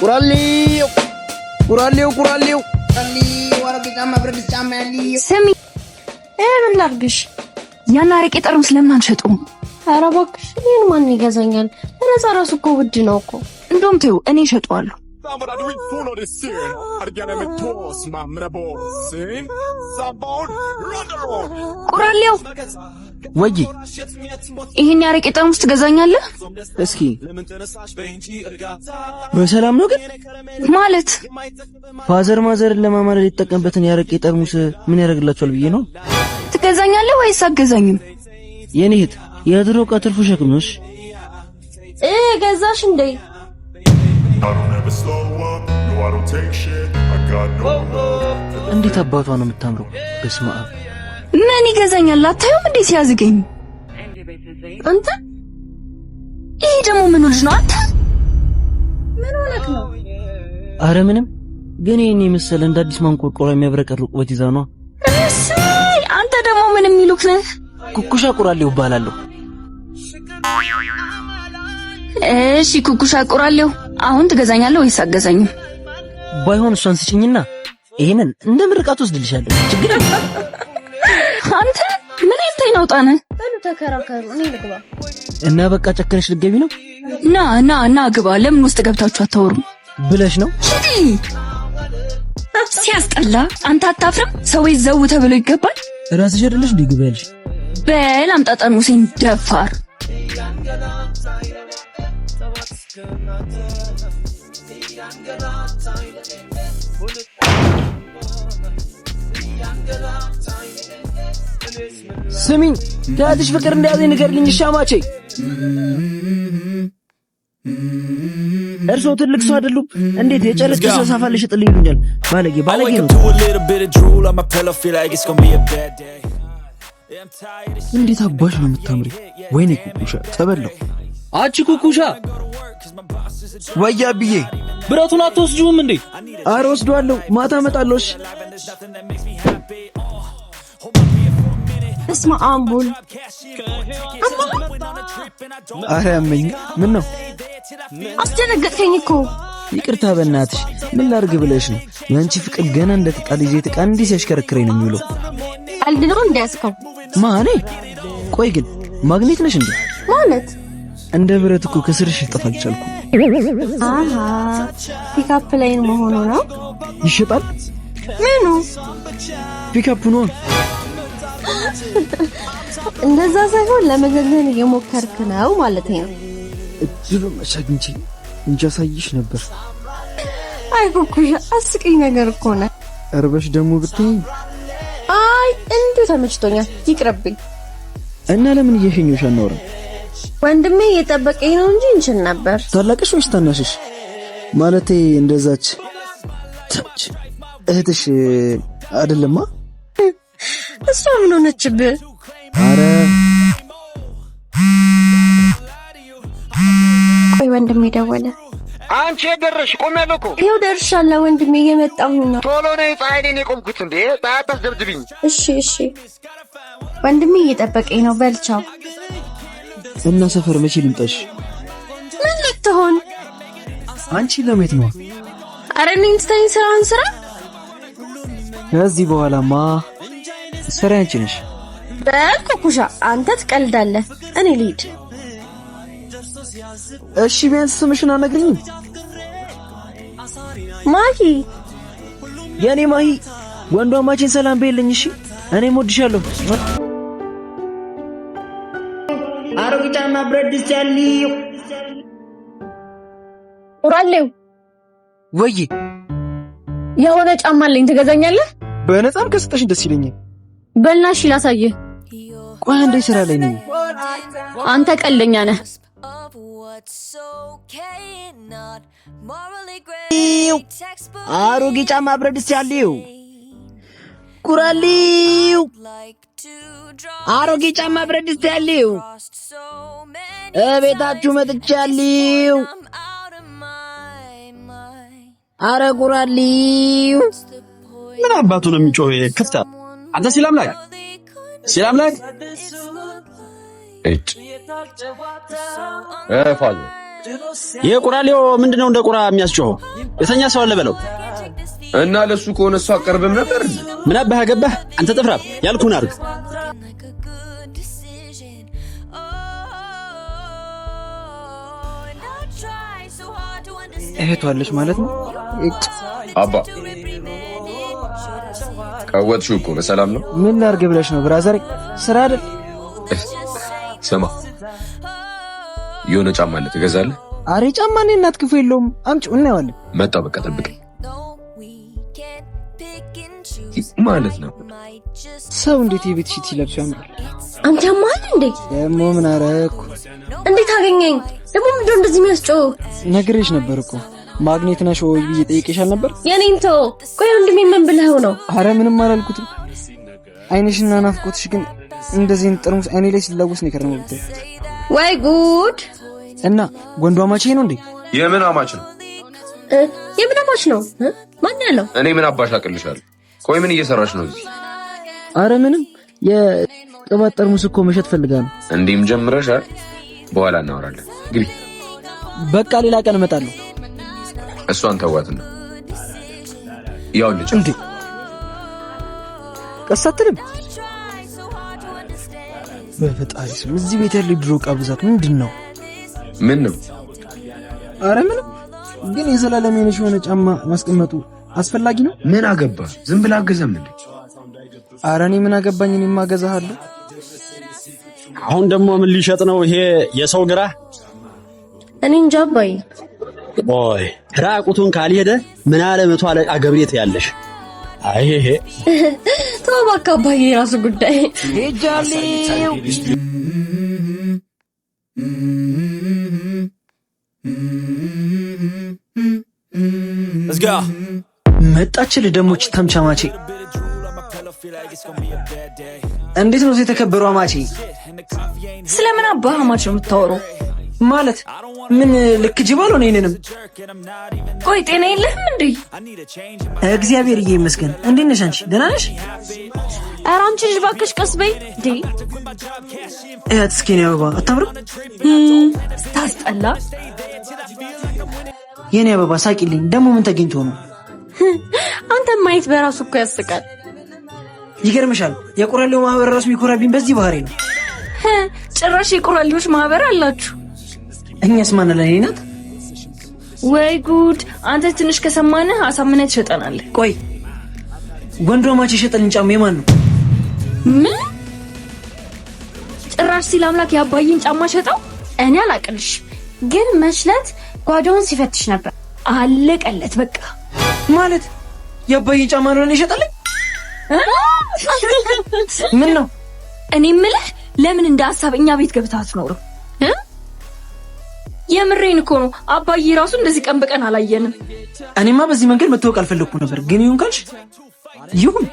ቁራሌው ስሚ ምን ላድርግሽ? ያን አረቄ ጠርሙስ ለምን አንሸጡም? ኧረ እባክሽ እኔን ማን ይገዛኛል? በነፃ ራሱ እኮ ውድ ነው እኮ። እንደውም ተይው እኔ እሸጠዋለሁ። ቁራሌው ወይ ይሄን ያረቄ ጠርሙስ ትገዛኛለህ? እስኪ በሰላም ነው ግን ማለት ፋዘር ማዘርን ለማማለል የተጠቀምበትን ያረቄ ጠርሙስ ምን ያደርግላችኋል ብዬ ነው። ትገዛኛለህ ወይስ አትገዛኝም? የኔ እህት የድሮ ቀትርፉ ሸክምሽ ገዛሽ እንዴ? እንዴት አባቷ ነው የምታምረው። በስመ አብ ምን ይገዛኛል? አታዩም እንዴ ሲያዝገኝ? አንተ ይሄ ደግሞ ምን ልጅ ነው? አንተ ምን ሆነክ ነው? አረ ምንም ግን ይሄን የመሰለ እንደ አዲስ ማንቆርቆሪያ የሚያብረቀርቅ ውበት ይዛ ነው። አንተ ደግሞ ምን የሚሉክ ነህ? ኩኩሻ ቁራሌው እባላለሁ። እሺ ኩኩሻ ቁራሌው አሁን ትገዛኛለህ ወይስ አትገዛኝም? ባይሆን እሷን ስጭኝና ይሄንን እንደ ምርቃት ወስድልሻለሁ። ችግር የለም። አንተ ምን አይተኝ ነው ጣነ? በሉ ተከራከሩ፣ እኔ ልግባ። እና በቃ ጨከነሽ ልትገቢ ነው? ና ግባ። ለምን ውስጥ ገብታችሁ አታወሩም ብለሽ ነው? ሲያስጠላ። አንተ አታፍርም? ሰው ይዘው ተብሎ ይገባል። ራስሽ አይደለሽ እንዴ ግቢ ያልሽ? በል አምጣ ጠርሙሴን ደፋር። ስሚኝ ዳድሽ ፍቅር እንደያዘኝ ንገርልኝ። ሻማቼ እርሶ ትልቅ ሰው አይደሉም? እንዴት የጨረስኩ ሰው ሳፋልሽ ጥል ይሉኛል? ባለጌ ነው። እንዴት አባሽ ነው የምታምሪ! ወይኔ ኩኩሻ ተበላው። አቺ ኩኩሻ ወያ ብዬ ብረቱን አትወስጂውም እንዴ? አረ ወስዷለሁ፣ ማታ እመጣለሁ። እስማ አምቡል አረ ያመኝ። ምን ነው አስደነገጥከኝ እኮ። ይቅርታ በእናትሽ። ምን ላድርግ ብለሽ ነው? ያንቺ ፍቅር ገና እንደተጣለ ይዘት ቃ እንዲህ ሲያሽከረክረኝ ነው የሚውለው። ቀልድ ነው እንዳያስከው ማኔ። ቆይ ግን ማግኔት ነሽ እንዴ? ማለት እንደ ብረት እኮ ከስርሽ ልጠፋ አልቻልኩም። አሃ ፒካፕ ላይን መሆኑ ነው። ይሸጣል? ምኑ? ፒካፕ ነው። እንደዛ ሳይሆን ለመገንዘብ እየሞከርክ ነው ማለት ነው። እድሉ መቻግንቺ እንጃ ሳይሽ ነበር። አይ ኩኩሻ አስቂኝ ነገር እኮ ነው። እርበሽ ደግሞ ብትይ። አይ እንዴ ተመችቶኛል፣ ይቅርብኝ። እና ለምን እየሸኘሽ አናወራ? ወንድሜ እየጠበቀኝ ነው እንጂ እንችል ነበር። ታላቅሽ ወይስ ታናሽሽ? ማለቴ እንደዛች እህትሽ አይደለማ? እሷ ምን ሆነችብህ? አረ ቆይ ወንድሜ ደወለ። አንቺ የደረሽ ቆሜያለሁ እኮ። ይኸው ደርሻለሁ ወንድሜ፣ እየመጣሁ ነው። ቶሎ ነይ፣ ፀሐይ ላይ ነው የቆምኩት። እንዴ አታስደብድብኝ። እሺ ወንድሜ እየጠበቀኝ ነው። በልቻው እና ሰፈር መቼ ልምጣሽ? ምን ልትሆን? አንቺ ለሜት ነው? አረ ንንስተኝ ስራን ስራ። ከዚህ በኋላማ ስራ አንቺ ነሽ። በኩኩሻ አንተ ትቀልዳለህ፣ እኔ ልሂድ። እሺ ቢያንስ ስምሽን አነግሪኝ። ማሂ። የኔ ማሂ። ወንዷ ማቼን ሰላም በይልኝ። እሺ እኔም ወድሻለሁ። አሮጊቷና ብረት ድስት ያለው ቁራሌው ወይ የሆነ ጫማ አለኝ፣ ትገዛኛለህ? በነፃም ከሰጠሽ ደስ ይለኛል። በልናሽ ላሳየህ። ቆይ አንዴ ስራ ላይ ነኝ። አንተ ቀልደኛ ነህ። አሮጌ ጫማ ብረት ድስት ያለው ቁራሌው አሮጌ ጫማ ብረት ድስት ያለው እቤታችሁ መጥቻለሁ። አረ ቁራሌው ምን አባቱ ነው የሚጮህ? ክፍታ አንተ ሲላምላክ እጭ ፋዘር ይሄ ቁራሌው ምንድነው እንደ ቁራ የሚያስጮኸው? የተኛ ሰው አለ በለው። እና ለሱ ከሆነ እሱ አቀርብም ነበር። ምን አባህ ገባህ አንተ ጥፍራም ያልኩህን አድርግ። እህቷ አለች ማለት ነው። አባ ቀወጥሽው እኮ በሰላም ነው? ምን ላድርግ ብለሽ ነው ብራዘር? ስራ አይደል? ስማ የሆነ ጫማ አለ ትገዛለህ? አሬ ጫማ እኔ እናት ክፉ የለውም። አምጪው እናየዋለን። መጣሁ በቃ ጠብቀኝ። ማለት ነው ሰው እንዴት የቤት ሽት ሲለብሱ ያምራል። አንተ ማን እንዴ? ደሞ ምን አረኩ? እንዴት አገኘኝ? ደሞ ምንድነው እንደዚህ የሚያስጨው? ነግሬሽ ነበር እኮ ማግኔት ነሽ ወይ ብዬ ጠይቄሻል ነበር። የኔን ተው። ቆይ ወንድሜ ምን ብለኸው ነው? አረ ምንም አላልኩትም። አይንሽና ናፍቆትሽ ግን እንደዚህ ጥርሙስ አይኔ ላይ ሲላወስ ነው የከረመው ብታይ። ወይ ጉድ! እና ወንዱ አማቼ ነው እንዴ? የምን አማች ነው? የምን አማች ነው? ማን ያለው? እኔ ምን አባሽ አቅልሻለሁ? ቆይ ምን እየሰራሽ ነው እዚህ? አረ ምንም የቅባት ጠርሙስ እኮ መሸጥ ፈልጋ ነው። እንዲህም ጀምረሻል? በኋላ እናወራለን። ግቢ። በቃ ሌላ ቀን እመጣለሁ። እሷን ተዋትና ያው ልጅ እንዴ ቀሳትልም በፈጣሪ ስም እዚህ ቤት ያለ ድሮ ዕቃ ብዛት ምንድን ነው? ምን ነው? አረ ምንም ግን የዘላለም የነሽ የሆነ ጫማ ማስቀመጡ አስፈላጊ ነው? ምን አገባ? ዝም ብላ አገዛም እንዴ? አረ እኔ ምን አገባኝ? እኔ ማገዛሃለሁ። አሁን ደግሞ ምን ሊሸጥ ነው ይሄ የሰው ግራ? እኔ እንጃ አባዬ። ኦይ ራቁቱን ካልሄደ ምን አለ መቶ አለቃ ገብሬት ያለሽ። አይ ይሄ ተው በቃ አባዬ፣ የራሱ ጉዳይ። ሄጃለሁ። Let's go. መጣችል ደሞች ተምቻማቼ። እንዴት ነው የተከበሩ አማቼ? ስለምን አባህ አማች ነው የምታወራው? ማለት ምን ልክ ጅባል ሆነ? እኔንም ቆይ ጤና የለህም እንዴ? እግዚአብሔር ይመስገን። እንዴት ነሽ አንቺ? ደህና ነሽ? ኧረ አንቺ ልጅ እባክሽ ቀስ በይ እንዴ። እህት እስኪ ነው አበባ አታምርም? ስታስጠላ። የኔ አበባ ሳቂልኝ። ደግሞ ምን ተገኝቶ ነው? አንተ ማየት በራሱ እኮ ያስቃል። ይገርምሻል የቁራሌው ማህበር ራሱ የሚኮራብኝ በዚህ ባህሪ ነው። ጭራሽ የቁራሌዎች ማህበር አላችሁ? እኛስ ማን ለኔ ናት? ወይ ጉድ! አንተ ትንሽ ከሰማነህ አሳምነህ ትሸጠናለህ። ቆይ ወንዱ አማች የሸጠልን ጫማ የማን ነው? ምን ጭራሽ ሲል አምላክ ያባይን ጫማ ሸጠው? እኔ አላቅልሽ፣ ግን መሽለት ጓዳውን ሲፈትሽ ነበር። አለቀለት በቃ። ማለት ያባይን ጫማ ነው ለኔ የሸጠልኝ? ምን ነው? እኔ የምልህ ለምን እንደ ሐሳብ እኛ ቤት ገብተህ አትኖርም? የምሬን እኮ ነው። አባዬ ራሱ እንደዚህ ቀን በቀን አላየንም። እኔማ በዚህ መንገድ መተዋወቅ አልፈለኩ ነበር፣ ግን ይሁን ካልሽ ይሁን።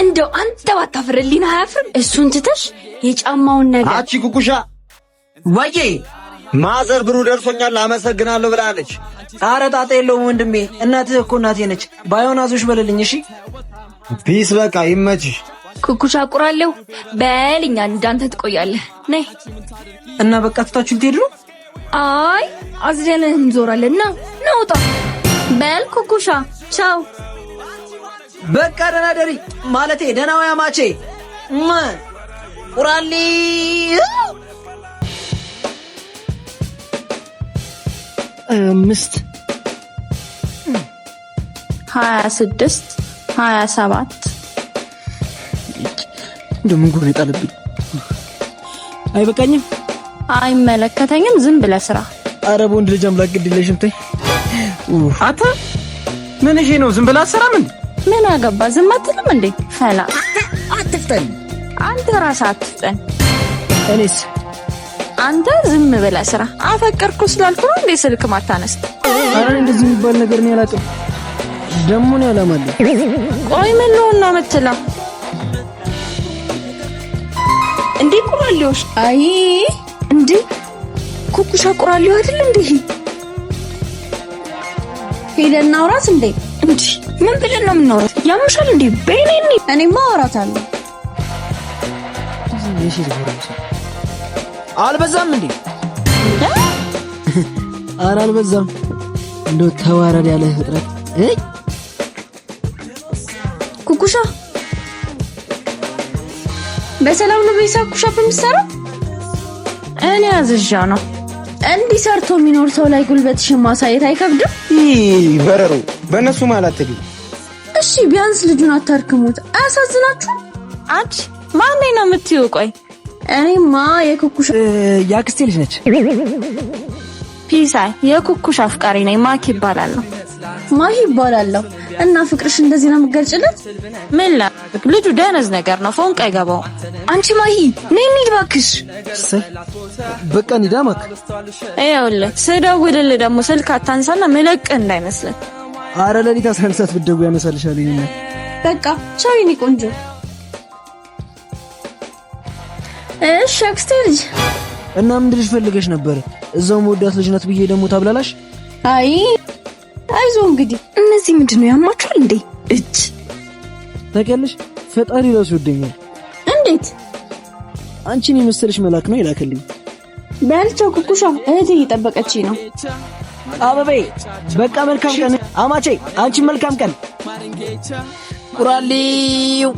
እንደው አንተ ባታፍርልኝ አያፍርም? እሱን ትተሽ የጫማውን ነገር አቺ ኩኩሻ ወዬ ማዘር ብሩ ደርሶኛል አመሰግናለሁ ብላለች። ኧረ ጣጣ የለውም ወንድሜ፣ እናትህ እኮ እናቴ ነች። ባይሆን አዞሽ በልልኝ እሺ። ፒስ በቃ ይመችሽ። ኩኩሻ ቁራሌው በልኛ እንዳንተ ትቆያለህ። ነይ እና በቃ ትታችሁ ልትሄዱ ነው? አይ አዝደን እንዞራለን። ና ውጣ በል ኩኩሻ ቻው። በቃ ደህና ደሪ ማለቴ ደህና ወይ አማቼ? ቁራሌ 5 26 27 እንደምን ጉር ይጣልብኝ። አይበቃኝም? አይመለከተኝም። ዝም ብለህ ስራ። ኧረ ወንድ ልጅ አምላክ ግድ የለሽም ተይ። አታ ምን ይሄ ነው? ዝም ብላ አትሰራም እንዴ? ምን አገባ? ዝም አትልም እንዴ? ፈላ አትፍጠን። አንተ ራስህ አትፍጠን። እኔስ አንተ ዝም ብለህ ስራ። አፈቀርኩ ስላልኩ ነው እንዴ ስልክ ማታነስ? ኧረ እንደዚህ የሚባል ነገር ነው ያላቀም። ደሞ ነው ያላማለ። ቆይ ምን ነው እና መተላ እንዴ ቁራሌዎች? አይ እንዴ ኩኩሻ ቁራሌው አይደል እንዴ? ሄደን አውራት እንዴ? እንዴ ምን ብለን ነው የምናወራት? ያምሻል እንዴ? በእኔ እኔማ አወራታለሁ። አልበዛም እንዴ? ኧረ አልበዛም እንደው ተዋረድ ያለ ፍጥረት ኩኩሻ በሰላም ነው ቤሳ ኩሻ በሚሰራው እኔ አዝዣ ነው እንዲህ ሰርቶ የሚኖር ሰው ላይ ጉልበትሽን ማሳየት አይከብድም? በረሮ በእነሱ ማለት ትግል እሺ ቢያንስ ልጁን አታርክሙት አያሳዝናችሁ? አንቺ ማን ነው የምትይው? ቆይ እኔማ የኩኩሻ ያክስቴ ልጅ ነች። ፒሳ የኩኩሻ አፍቃሪ ነኝ። ማኪ ይባላለሁ። ማሂ ይባላለሁ። እና ፍቅርሽ እንደዚህ ነው የምትገልጭለት? ምን ላድርግ ልጁ ደነዝ ነገር ነው ፎንቅ አይገባው። አንቺ ማሂ ነይ እንሂድ እባክሽ። በቃ እንሂድ ማክ። ይኸውልህ ስደውልልህ ደግሞ ስልክ አታንሳና ምለቅ እንዳይመስልህ። ኧረ ለሊት 11 ሰዓት ብትደውይ ያነሳልሻል። ይሄን በቃ ቻው የኔ ቆንጆ። እሺ አክስቴ ልጅ እና ምን ልጅ ፈልገሽ ነበር? እዛው መወዳት ልጅ ናት ብዬ ደግሞ ታብላላሽ? አይ አይዞህ እንግዲህ እነዚህ ምንድነው ያማችኋል እንዴ? እጭ ታውቂያለሽ ፈጣሪ ራሱ ይወደኛል። እንዴት? አንቺን የመሰለሽ መልአክ ነው ይላከልኝ። በልቻው ኩኩሻ እህቴ እየጠበቀችኝ ነው። አበቤ በቃ መልካም ቀን። አማቼ አንቺ መልካም ቀን። ቁራሊው